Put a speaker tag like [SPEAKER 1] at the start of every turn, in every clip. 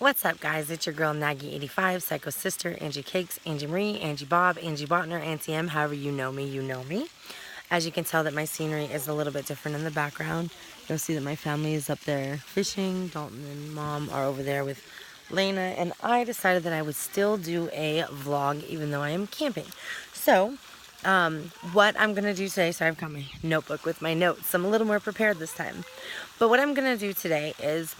[SPEAKER 1] What's up, guys? It's your girl Naggy85, Psycho Sister, Angie Cakes, Angie Marie, Angie Bob, Angie Botner, Auntie M. However you know me, you know me. As you can tell that my scenery is a little bit different in the background. You'll see that my family is up there fishing. Dalton and Mom are over there with Lena, and I decided that I would still do a vlog even though I am camping. So, what I'm gonna do today, so I've got my notebook with my notes. I'm a little more prepared this time. But what I'm gonna do today is,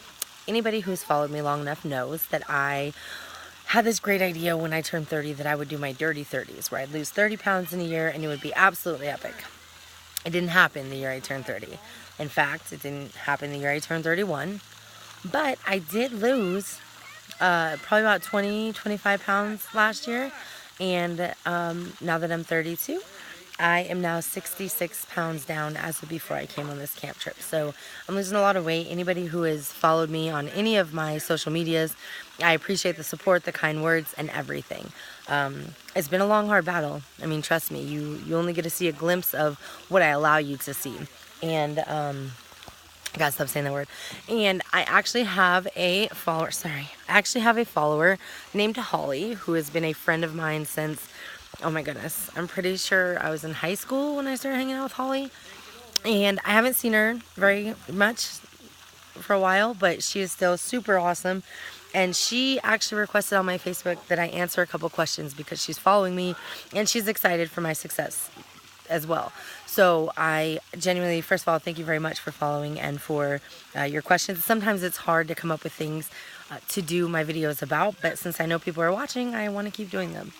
[SPEAKER 1] anybody who's followed me long enough knows that I had this great idea when I turned 30 that I would do my dirty 30s, where I'd lose 30 pounds in a year and it would be absolutely epic. It didn't happen the year I turned 30. In fact, it didn't happen the year I turned 31. But I did lose probably about 20, 25 pounds last year. And now that I'm 32, I am now 66 pounds down as of before I came on this camp trip. So I'm losing a lot of weight. Anybody who has followed me on any of my social medias, I appreciate the support, the kind words, and everything. It's been a long, hard battle. I mean, trust me, you only get to see a glimpse of what I allow you to see. And I gotta stop saying that word. And I actually have a follower, named Holly, who has been a friend of mine since, oh my goodness, I'm pretty sure I was in high school when I started hanging out with Holly. And I haven't seen her very much for a while, but she is still super awesome. And she actually requested on my Facebook that I answer a couple questions because she's following me and she's excited for my success as well. So I genuinely, first of all, thank you very much for following and for your questions. Sometimes it's hard to come up with things to do my videos about, but since I know people are watching, I want to keep doing them.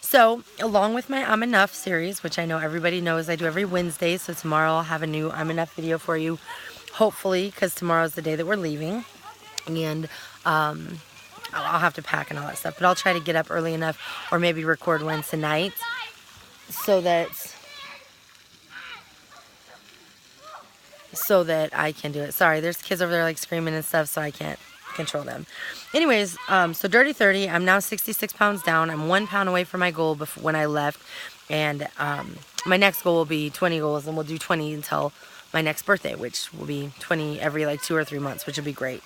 [SPEAKER 1] So, along with my I'm Enough series, which I know everybody knows I do every Wednesday, so tomorrow I'll have a new I'm Enough video for you, hopefully, because tomorrow's the day that we're leaving. And I'll have to pack and all that stuff, but I'll try to get up early enough or maybe record one tonight so that I can do it. Sorry, there's kids over there like screaming and stuff, so I can't control them. Anyways, so Dirty 30, I'm now 66 pounds down. I'm 1 pound away from my goal when I left. And my next goal will be 20 goals, and we'll do 20 until my next birthday, which will be 20 every like 2 or 3 months, which will be great.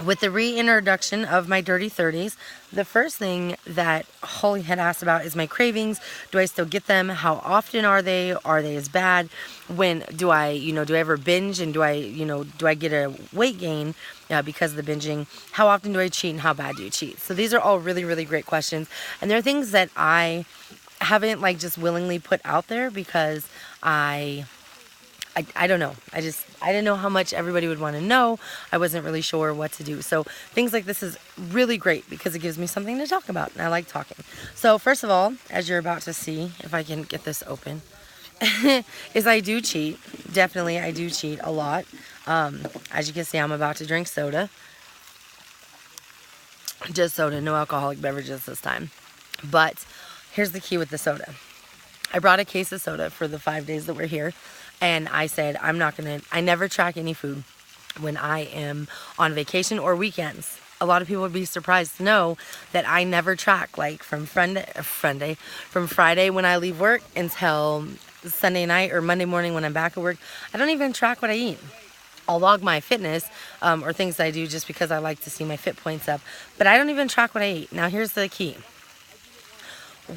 [SPEAKER 1] With the reintroduction of my Dirty 30s, the first thing that Holly had asked about is my cravings. Do I still get them? How often are they? Are they as bad? When do I ever binge, and do I get a weight gain because of the binging? How often do I cheat, and how bad do you cheat? So these are all really, really great questions, and they're things that I haven't like just willingly put out there because I don't know. I didn't know how much everybody would want to know. I wasn't really sure what to do. So things like this is really great because it gives me something to talk about, and I like talking. So first of all, as you're about to see, if I can get this open, is I do cheat. Definitely, I do cheat a lot. As you can see, I'm about to drink soda. Just soda, no alcoholic beverages this time. But here's the key with the soda. I brought a case of soda for the 5 days that we're here. And I said, I never track any food when I am on vacation or weekends. A lot of people would be surprised to know that I never track, like from Friday when I leave work until Sunday night or Monday morning when I'm back at work. I don't even track what I eat. I'll log my fitness or things that I do just because I like to see my fit points up. But I don't even track what I eat. Now here's the key.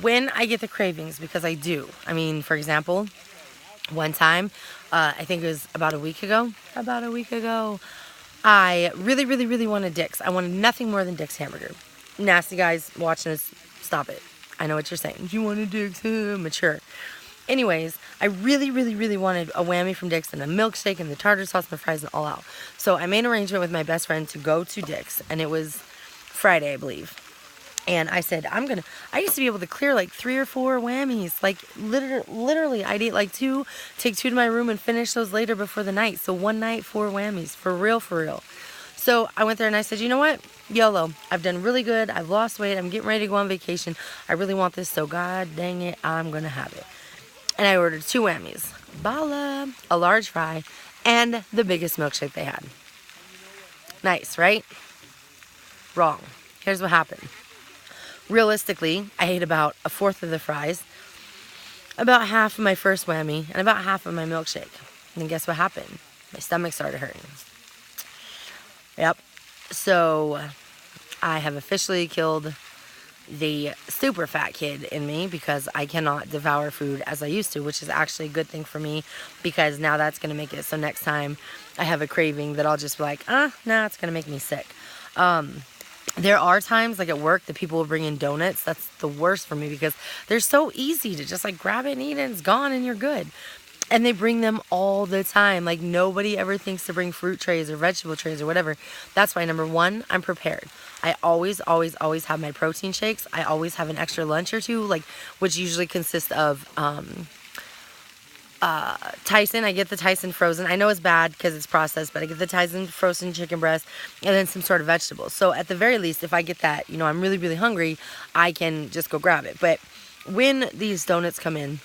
[SPEAKER 1] When I get the cravings, because I do. I mean, for example, one time, I think it was about a week ago, I really, really, really wanted Dick's. I wanted nothing more than Dick's hamburger. Nasty guys watching this, stop it. I know what you're saying. You wanted Dick's, mature. Anyways, I really, really, really wanted a whammy from Dick's and a milkshake and the tartar sauce and the fries and all out. So I made an arrangement with my best friend to go to Dick's, and it was Friday, I believe. And I said, I used to be able to clear like 3 or 4 whammies. Like, literally, I'd eat like 2, take 2 to my room and finish those later before the night. So one night, 4 whammies. For real, for real. So I went there and I said, you know what? YOLO. I've done really good. I've lost weight. I'm getting ready to go on vacation. I really want this. So god dang it, I'm going to have it. And I ordered 2 whammies. Bala, a large fry, and the biggest milkshake they had. Nice, right? Wrong. Here's what happened. Realistically, I ate about 1/4 of the fries, about half of my first whammy, and about half of my milkshake. And then guess what happened? My stomach started hurting. Yep. So I have officially killed the super fat kid in me because I cannot devour food as I used to, which is actually a good thing for me because now that's going to make it so next time I have a craving that I'll just be like, nah, it's going to make me sick. There are times like at work that people will bring in donuts. That's the worst for me because they're so easy to just like grab it and eat it and it's gone and you're good. And they bring them all the time. Like nobody ever thinks to bring fruit trays or vegetable trays or whatever. That's why number one, I'm prepared. I always have my protein shakes. I always have an extra lunch or two, like which usually consists of Tyson. I get the Tyson frozen. I know it's bad because it's processed, but I get the Tyson frozen chicken breast and then some sort of vegetables. So at the very least, if I get that, you know, I'm really, really hungry, I can just go grab it. But when these donuts come in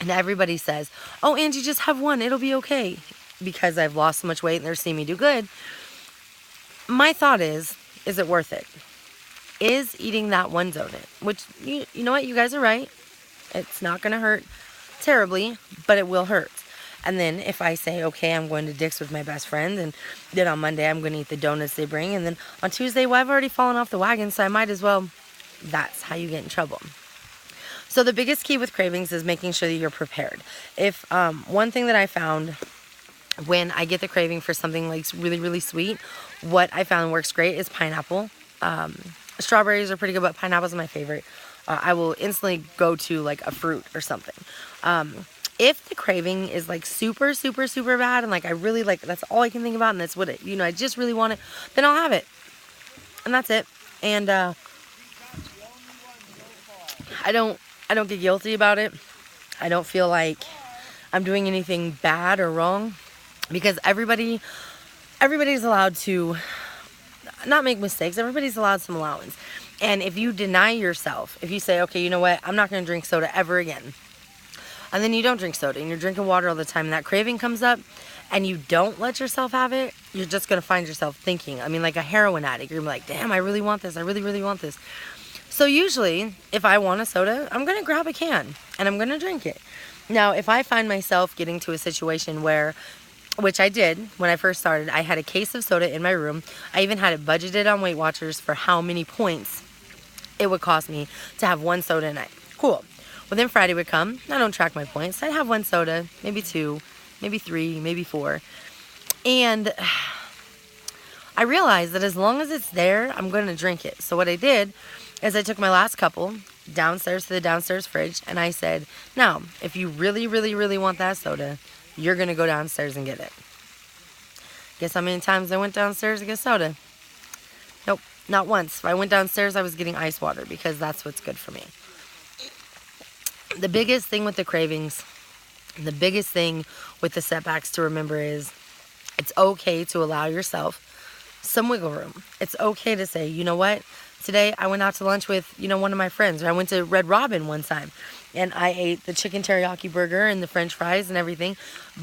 [SPEAKER 1] and everybody says, oh, Angie, just have one. It'll be okay. Because I've lost so much weight and they're seeing me do good. My thought is it worth it? Is eating that one donut, which, you know what, you guys are right. It's not going to hurt terribly, but it will hurt. And then if I say, okay, I'm going to Dick's with my best friend, and then on Monday I'm going to eat the donuts they bring, and then on Tuesday, well, I've already fallen off the wagon, so I might as well. That's how you get in trouble. So the biggest key with cravings is making sure that you're prepared. If one thing that I found when I get the craving for something like really, really sweet, what I found works great is pineapple. Strawberries are pretty good, but pineapples are my favorite. I will instantly go to like a fruit or something. If the craving is like super, super, super bad and like I really like, that's all I can think about and that's what it, you know, I just really want it, then I'll have it. And that's it. And I don't get guilty about it. I don't feel like I'm doing anything bad or wrong because everybody's allowed to not make mistakes. Everybody's allowed some allowance. And if you deny yourself, if you say, okay, you know what, I'm not going to drink soda ever again, and then you don't drink soda and you're drinking water all the time and that craving comes up and you don't let yourself have it, you're just going to find yourself thinking, I mean, like a heroin addict, you're like, damn, I really want this. I really, really want this. So usually if I want a soda, I'm going to grab a can and I'm going to drink it. Now, if I find myself getting to a situation where, which I did when I first started, I had a case of soda in my room. I even had it budgeted on Weight Watchers for how many points it would cost me to have one soda a night. Cool. Well, then Friday would come. I don't track my points. I'd have one soda, maybe two, maybe three, maybe four. And I realized that as long as it's there, I'm going to drink it. So what I did is I took my last couple downstairs to the downstairs fridge and I said, now, if you really, really, really want that soda, you're going to go downstairs and get it. Guess how many times I went downstairs to get soda? Nope, not once. If I went downstairs, I was getting ice water because that's what's good for me. The biggest thing with the cravings, the biggest thing with the setbacks to remember is it's okay to allow yourself some wiggle room. It's okay to say, you know what? Today I went out to lunch with, you know, one of my friends. Or I went to Red Robin one time and I ate the chicken teriyaki burger and the french fries and everything.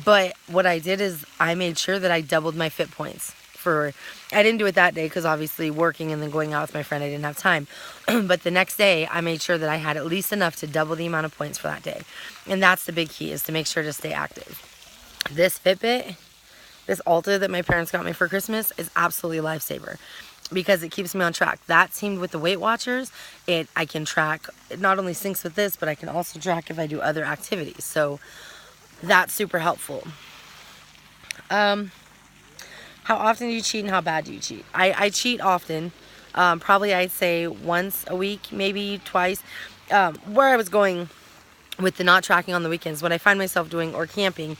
[SPEAKER 1] But what I did is I made sure that I doubled my fit points. I didn't do it that day because obviously working and then going out with my friend, I didn't have time. But the next day I made sure that I had at least enough to double the amount of points for that day. And that's the big key, is to make sure to stay active. This Fitbit, this Alta that my parents got me for Christmas is absolutely a lifesaver because it keeps me on track. That teamed with the Weight Watchers, I can track, it not only syncs with this, but I can also track if I do other activities. So that's super helpful. How often do you cheat and how bad do you cheat? I cheat often. Probably I'd say once a week, maybe twice. Where I was going with the not tracking on the weekends, what I find myself doing or camping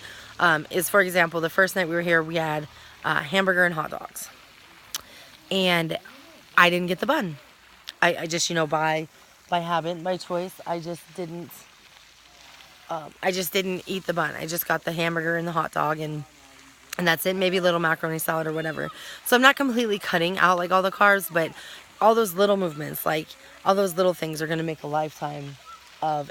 [SPEAKER 1] is, for example, the first night we were here, we had hamburger and hot dogs. And I didn't get the bun. I just, you know, by habit, by choice, I just didn't eat the bun. I just got the hamburger and the hot dog and that's it. Maybe a little macaroni salad or whatever. So I'm not completely cutting out like all the carbs, but all those little movements, like all those little things are going to make a lifetime of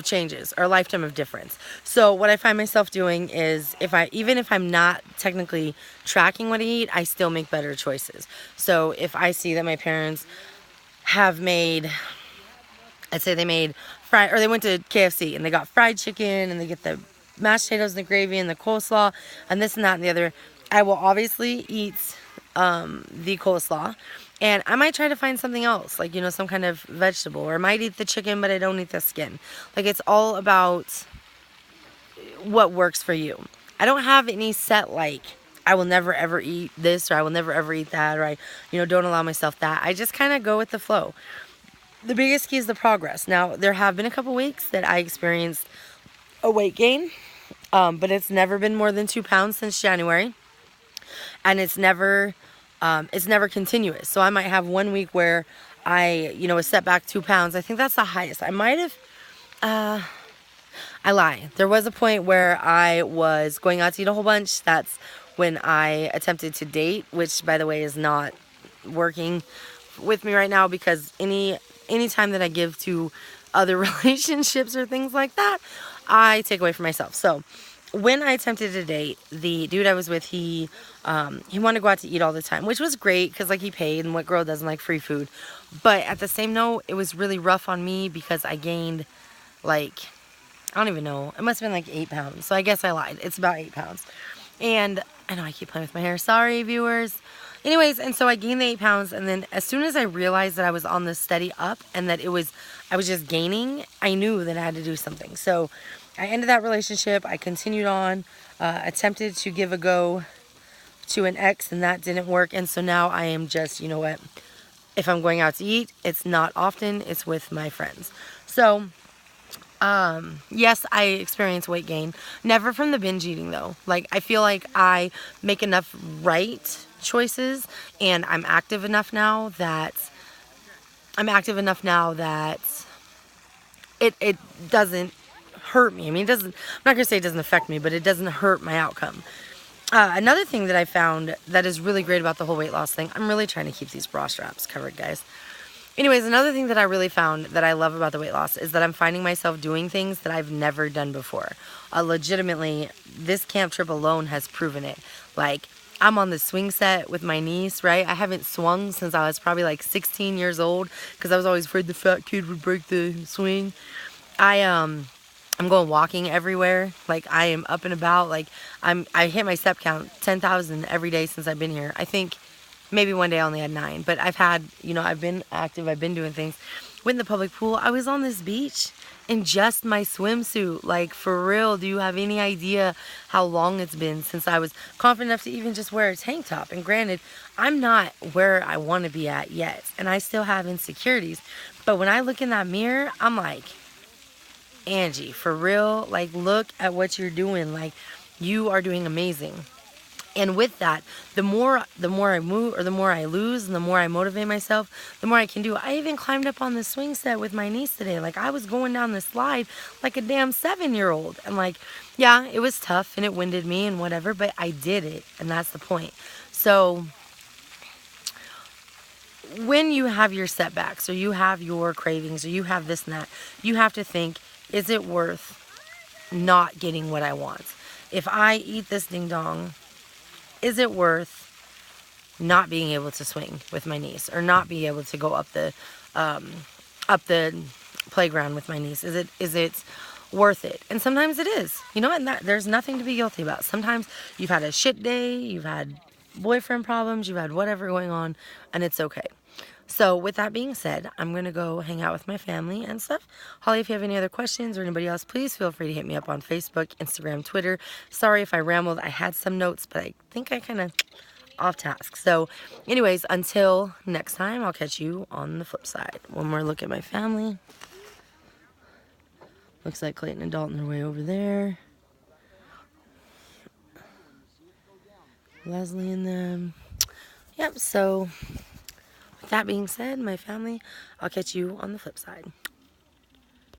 [SPEAKER 1] changes, or a lifetime of difference. So what I find myself doing is even if I'm not technically tracking what I eat, I still make better choices. So if I see that my parents have made, let's say they made fried, or they went to KFC and they got fried chicken and they get the mashed potatoes and the gravy and the coleslaw and this and that and the other, I will obviously eat the coleslaw, and I might try to find something else, like, you know, some kind of vegetable, or I might eat the chicken, but I don't eat the skin. Like, it's all about what works for you. I don't have any set, like, I will never ever eat this, or I will never ever eat that, or I, you know, don't allow myself that. I just kind of go with the flow. The biggest key is the progress. Now, there have been a couple weeks that I experienced a weight gain, but it's never been more than 2 pounds since January, and it's never continuous. So I might have one week where I, you know, a setback 2 pounds. I think that's the highest. I might have. I lie. There was a point where I was going out to eat a whole bunch. That's when I attempted to date, which, by the way, is not working with me right now, because any time that I give to other relationships or things like that, I take away from myself. So when I attempted to date, the dude I was with, he wanted to go out to eat all the time, which was great because, like, he paid, and what girl doesn't like free food? But at the same note, it was really rough on me because I gained, like, I don't even know. It must have been like 8 pounds. So I guess I lied. It's about 8 pounds. And I know I keep playing with my hair. Sorry, viewers. Anyways, and so I gained the 8 pounds. And then as soon as I realized that I was on the steady up and that I was just gaining, I knew that I had to do something. So I ended that relationship. I continued on, attempted to give a go to an ex, and that didn't work. And so now I am just, you know what? If I'm going out to eat, it's not often. It's with my friends. So yes, I experience weight gain. Never from the binge eating though. Like, I feel like I make enough right choices, and I'm active enough now that it doesn't hurt me. I mean, it doesn't, I'm not gonna say it doesn't affect me, but it doesn't hurt my outcome. Another thing that I found that is really great about the whole weight loss thing, I'm really trying to keep these bra straps covered, guys. Anyways, another thing that I really found that I love about the weight loss is that I'm finding myself doing things that I've never done before. Legitimately, this camp trip alone has proven it. Like, I'm on the swing set with my niece, right? I haven't swung since I was probably like 16 years old because I was always afraid the fat kid would break the swing. I'm going walking everywhere. Like, I am up and about. Like, I hit my step count 10,000 every day since I've been here. I think maybe one day I only had 9, but I've had, you know, I've been active, I've been doing things. Went in the public pool. I was on this beach in just my swimsuit. Like, for real, do you have any idea how long it's been since I was confident enough to even just wear a tank top? And granted, I'm not where I want to be at yet, and I still have insecurities. But when I look in that mirror, I'm like, Angie, for real, like, look at what you're doing. Like, you are doing amazing. And with that, the more I move, or the more I lose, and the more I motivate myself, the more I can do. I even climbed up on the swing set with my niece today. Like, I was going down the slide like a damn 7-year-old. And like, yeah, it was tough and it winded me and whatever, but I did it, and that's the point. So when you have your setbacks, or you have your cravings, or you have this and that, you have to think, is it worth not getting what I want? If I eat this ding dong, is it worth not being able to swing with my niece, or not being able to go up the playground with my niece? Is it worth it? And sometimes it is, you know, and that, there's nothing to be guilty about. Sometimes you've had a shit day, you've had boyfriend problems, you've had whatever going on, and it's okay. So with that being said, I'm going to go hang out with my family and stuff. Holly, if you have any other questions, or anybody else, please feel free to hit me up on Facebook, Instagram, Twitter. Sorry if I rambled. I had some notes, but I think I kind of off task. So anyways, until next time, I'll catch you on the flip side. One more look at my family. Looks like Clayton and Dalton are way over there. Leslie and them. Yep, so with that being said, my family, I'll catch you on the flip side.